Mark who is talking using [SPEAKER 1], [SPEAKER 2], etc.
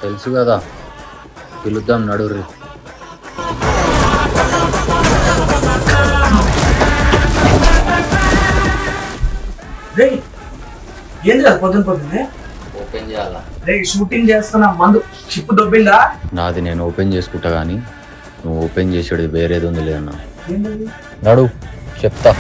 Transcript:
[SPEAKER 1] తెలుసు కదా, పిలుద్దాం నడుర్రి.
[SPEAKER 2] ఏంది కదా పొద్దున్నే
[SPEAKER 1] ఓపెన్ చేయాలా?
[SPEAKER 2] షూటింగ్ చేస్తున్నా, మందు షిప్ దొబ్బిందా?
[SPEAKER 1] నాది నేను ఓపెన్ చేసుకుంటా కానీ నువ్వు ఓపెన్ చేసేది వేరేది ఉంది లేదన్నా.
[SPEAKER 2] ఏంటది?
[SPEAKER 1] నడు చెప్తా.